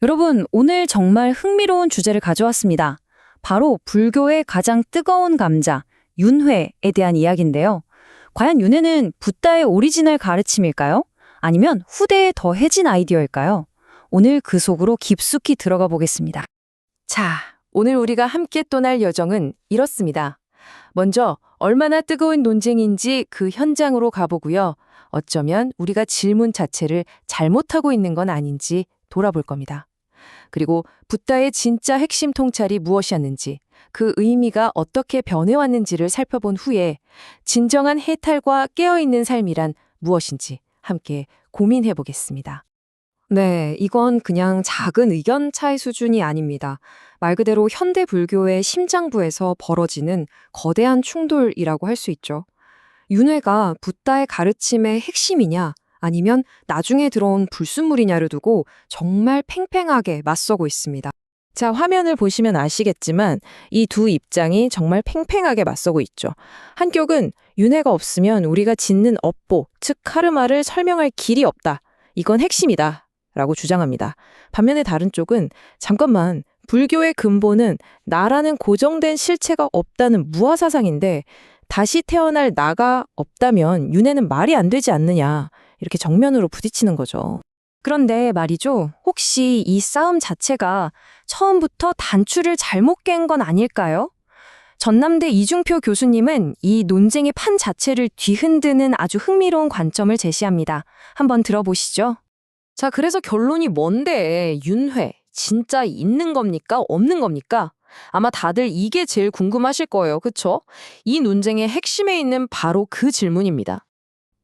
여러분, 오늘 정말 흥미로운 주제를 가져왔습니다. 바로 불교의 가장 뜨거운 감자, 윤회에 대한 이야기인데요. 과연 윤회는 붓다의 오리지널 가르침일까요? 아니면 후대에 더해진 아이디어일까요? 오늘 그 속으로 깊숙이 들어가 보겠습니다. 자, 오늘 우리가 함께 떠날 여정은 이렇습니다. 먼저 얼마나 뜨거운 논쟁인지 그 현장으로 가보고요. 어쩌면 우리가 질문 자체를 잘못하고 있는 건 아닌지 돌아볼 겁니다. 그리고 붓다의 진짜 핵심 통찰이 무엇이었는지, 그 의미가 어떻게 변해왔는지를 살펴본 후에 진정한 해탈과 깨어있는 삶이란 무엇인지 함께 고민해 보겠습니다. 네, 이건 그냥 작은 의견 차이 수준이 아닙니다. 말 그대로 현대 불교의 심장부에서 벌어지는 거대한 충돌이라고 할 수 있죠. 윤회가 붓다의 가르침의 핵심이냐, 아니면 나중에 들어온 불순물이냐를 두고 정말 팽팽하게 맞서고 있습니다. 자, 화면을 보시면 아시겠지만 이 두 입장이 정말 팽팽하게 맞서고 있죠. 한쪽은 윤회가 없으면 우리가 짓는 업보, 즉 카르마를 설명할 길이 없다. 이건 핵심이다. 라고 주장합니다. 반면에 다른 쪽은 잠깐만, 불교의 근본은 나라는 고정된 실체가 없다는 무아사상인데 다시 태어날 나가 없다면 윤회는 말이 안 되지 않느냐. 이렇게 정면으로 부딪히는 거죠. 그런데 말이죠. 혹시 이 싸움 자체가 처음부터 단추를 잘못 깬 건 아닐까요? 전남대 이중표 교수님은 이 논쟁의 판 자체를 뒤흔드는 아주 흥미로운 관점을 제시합니다. 한번 들어보시죠. 자, 그래서 결론이 뭔데? 윤회, 진짜 있는 겁니까? 없는 겁니까? 아마 다들 이게 제일 궁금하실 거예요. 그쵸? 이 논쟁의 핵심에 있는 바로 그 질문입니다.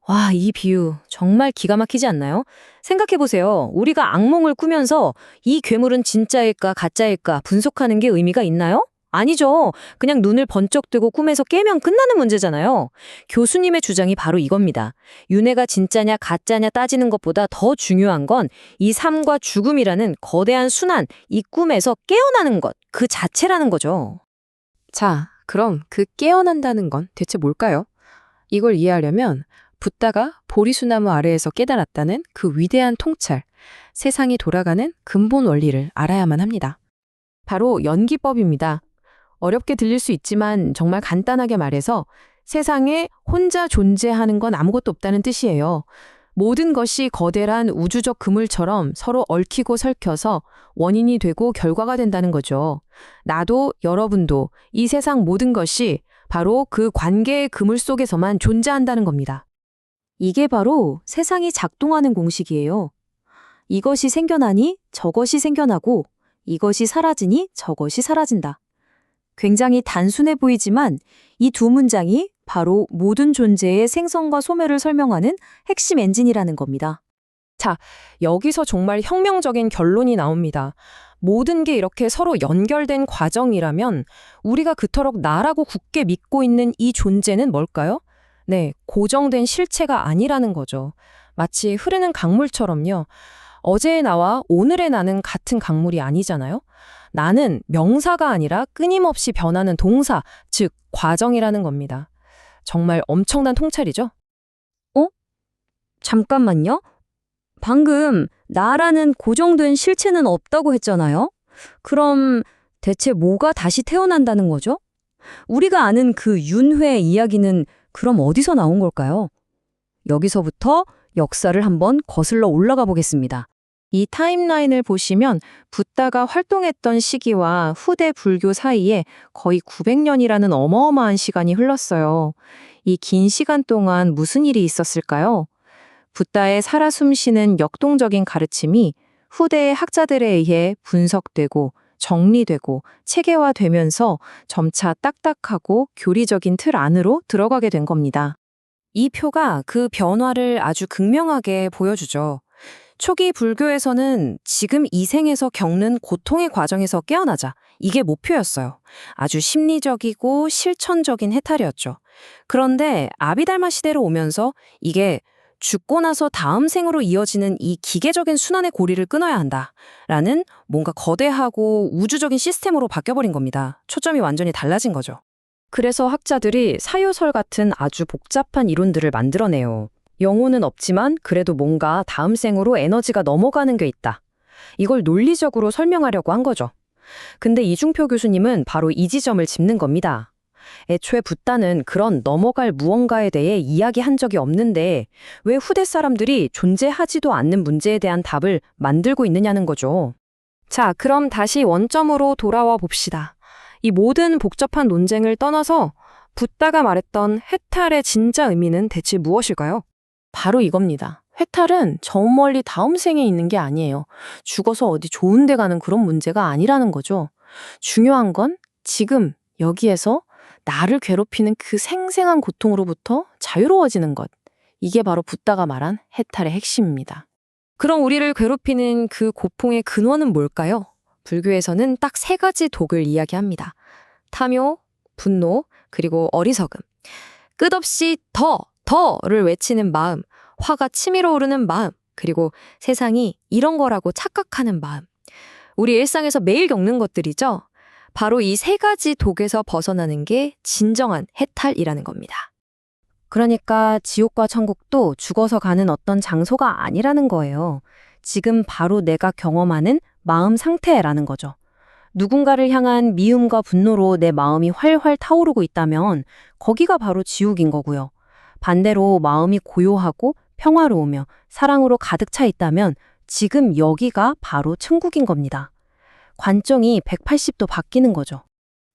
와, 이 비유 정말 기가 막히지 않나요? 생각해보세요. 우리가 악몽을 꾸면서 이 괴물은 진짜일까 가짜일까 분석하는 게 의미가 있나요? 아니죠. 그냥 눈을 번쩍 뜨고 꿈에서 깨면 끝나는 문제잖아요. 교수님의 주장이 바로 이겁니다. 윤회가 진짜냐 가짜냐 따지는 것보다 더 중요한 건 이 삶과 죽음이라는 거대한 순환, 이 꿈에서 깨어나는 것, 그 자체라는 거죠. 자, 그럼 그 깨어난다는 건 대체 뭘까요? 이걸 이해하려면 붓다가 보리수나무 아래에서 깨달았다는 그 위대한 통찰, 세상이 돌아가는 근본 원리를 알아야만 합니다. 바로 연기법입니다. 어렵게 들릴 수 있지만 정말 간단하게 말해서 세상에 혼자 존재하는 건 아무것도 없다는 뜻이에요. 모든 것이 거대한 우주적 그물처럼 서로 얽히고 설켜서 원인이 되고 결과가 된다는 거죠. 나도 여러분도 이 세상 모든 것이 바로 그 관계의 그물 속에서만 존재한다는 겁니다. 이게 바로 세상이 작동하는 공식이에요. 이것이 생겨나니 저것이 생겨나고 이것이 사라지니 저것이 사라진다. 굉장히 단순해 보이지만 이 두 문장이 바로 모든 존재의 생성과 소멸을 설명하는 핵심 엔진이라는 겁니다. 자, 여기서 정말 혁명적인 결론이 나옵니다. 모든 게 이렇게 서로 연결된 과정이라면 우리가 그토록 나라고 굳게 믿고 있는 이 존재는 뭘까요? 네, 고정된 실체가 아니라는 거죠. 마치 흐르는 강물처럼요. 어제의 나와 오늘의 나는 같은 강물이 아니잖아요. 나는 명사가 아니라 끊임없이 변하는 동사, 즉 과정이라는 겁니다. 정말 엄청난 통찰이죠? 잠깐만요. 방금 나라는 고정된 실체는 없다고 했잖아요. 그럼 대체 뭐가 다시 태어난다는 거죠? 우리가 아는 그 윤회 이야기는 그럼 어디서 나온 걸까요? 여기서부터 역사를 한번 거슬러 올라가 보겠습니다. 이 타임라인을 보시면 붓다가 활동했던 시기와 후대 불교 사이에 거의 900년이라는 어마어마한 시간이 흘렀어요. 이 긴 시간 동안 무슨 일이 있었을까요? 붓다의 살아 숨쉬는 역동적인 가르침이 후대의 학자들에 의해 분석되고 정리되고 체계화되면서 점차 딱딱하고 교리적인 틀 안으로 들어가게 된 겁니다. 이 표가 그 변화를 아주 극명하게 보여주죠. 초기 불교에서는 지금 이 생에서 겪는 고통의 과정에서 깨어나자. 이게 목표였어요. 아주 심리적이고 실천적인 해탈이었죠. 그런데 아비달마 시대로 오면서 이게 죽고 나서 다음 생으로 이어지는 이 기계적인 순환의 고리를 끊어야 한다라는 뭔가 거대하고 우주적인 시스템으로 바뀌어버린 겁니다. 초점이 완전히 달라진 거죠. 그래서 학자들이 사유설 같은 아주 복잡한 이론들을 만들어내요. 영혼은 없지만 그래도 뭔가 다음 생으로 에너지가 넘어가는 게 있다. 이걸 논리적으로 설명하려고 한 거죠. 근데 이중표 교수님은 바로 이 지점을 짚는 겁니다. 애초에 붓다는 그런 넘어갈 무언가에 대해 이야기한 적이 없는데 왜 후대 사람들이 존재하지도 않는 문제에 대한 답을 만들고 있느냐는 거죠. 자, 그럼 다시 원점으로 돌아와 봅시다. 이 모든 복잡한 논쟁을 떠나서 붓다가 말했던 해탈의 진짜 의미는 대체 무엇일까요? 바로 이겁니다. 해탈은 저 멀리 다음 생에 있는 게 아니에요. 죽어서 어디 좋은 데 가는 그런 문제가 아니라는 거죠. 중요한 건 지금 여기에서 나를 괴롭히는 그 생생한 고통으로부터 자유로워지는 것. 이게 바로 붓다가 말한 해탈의 핵심입니다. 그럼 우리를 괴롭히는 그 고통의 근원은 뭘까요? 불교에서는 딱 세 가지 독을 이야기합니다. 탐욕, 분노, 그리고 어리석음. 끝없이 더를 외치는 마음, 화가 치밀어 오르는 마음, 그리고 세상이 이런 거라고 착각하는 마음. 우리 일상에서 매일 겪는 것들이죠. 바로 이 세 가지 독에서 벗어나는 게 진정한 해탈이라는 겁니다. 그러니까 지옥과 천국도 죽어서 가는 어떤 장소가 아니라는 거예요. 지금 바로 내가 경험하는 마음 상태라는 거죠. 누군가를 향한 미움과 분노로 내 마음이 활활 타오르고 있다면 거기가 바로 지옥인 거고요. 반대로 마음이 고요하고 평화로우며 사랑으로 가득 차 있다면 지금 여기가 바로 천국인 겁니다. 관점이 180도 바뀌는 거죠.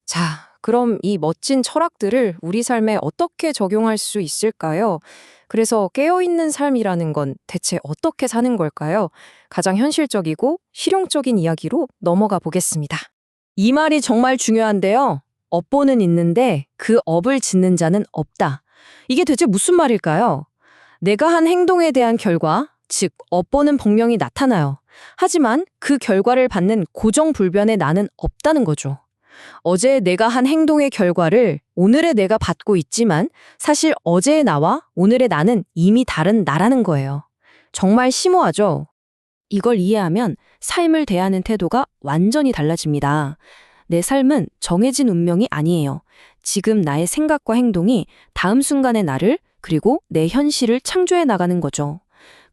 자, 그럼 이 멋진 철학들을 우리 삶에 어떻게 적용할 수 있을까요? 그래서 깨어있는 삶이라는 건 대체 어떻게 사는 걸까요? 가장 현실적이고 실용적인 이야기로 넘어가 보겠습니다. 이 말이 정말 중요한데요. 업보는 있는데 그 업을 짓는 자는 없다. 이게 대체 무슨 말일까요? 내가 한 행동에 대한 결과, 즉 업보는 분명히 나타나요. 하지만 그 결과를 받는 고정불변의 나는 없다는 거죠. 어제 내가 한 행동의 결과를 오늘의 내가 받고 있지만 사실 어제의 나와 오늘의 나는 이미 다른 나라는 거예요. 정말 심오하죠? 이걸 이해하면 삶을 대하는 태도가 완전히 달라집니다. 내 삶은 정해진 운명이 아니에요. 지금 나의 생각과 행동이 다음 순간의 나를 그리고 내 현실을 창조해 나가는 거죠.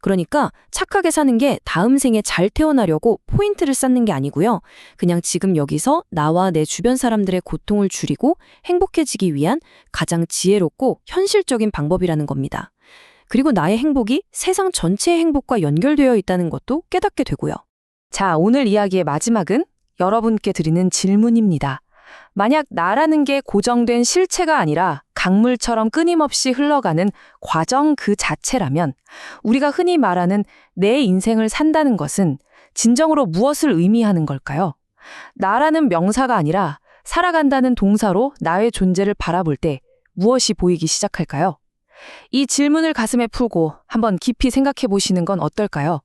그러니까 착하게 사는 게 다음 생에 잘 태어나려고 포인트를 쌓는 게 아니고요. 그냥 지금 여기서 나와 내 주변 사람들의 고통을 줄이고 행복해지기 위한 가장 지혜롭고 현실적인 방법이라는 겁니다. 그리고 나의 행복이 세상 전체의 행복과 연결되어 있다는 것도 깨닫게 되고요. 자, 오늘 이야기의 마지막은 여러분께 드리는 질문입니다. 만약 나라는 게 고정된 실체가 아니라 강물처럼 끊임없이 흘러가는 과정 그 자체라면 우리가 흔히 말하는 내 인생을 산다는 것은 진정으로 무엇을 의미하는 걸까요? 나라는 명사가 아니라 살아간다는 동사로 나의 존재를 바라볼 때 무엇이 보이기 시작할까요? 이 질문을 가슴에 품고 한번 깊이 생각해 보시는 건 어떨까요?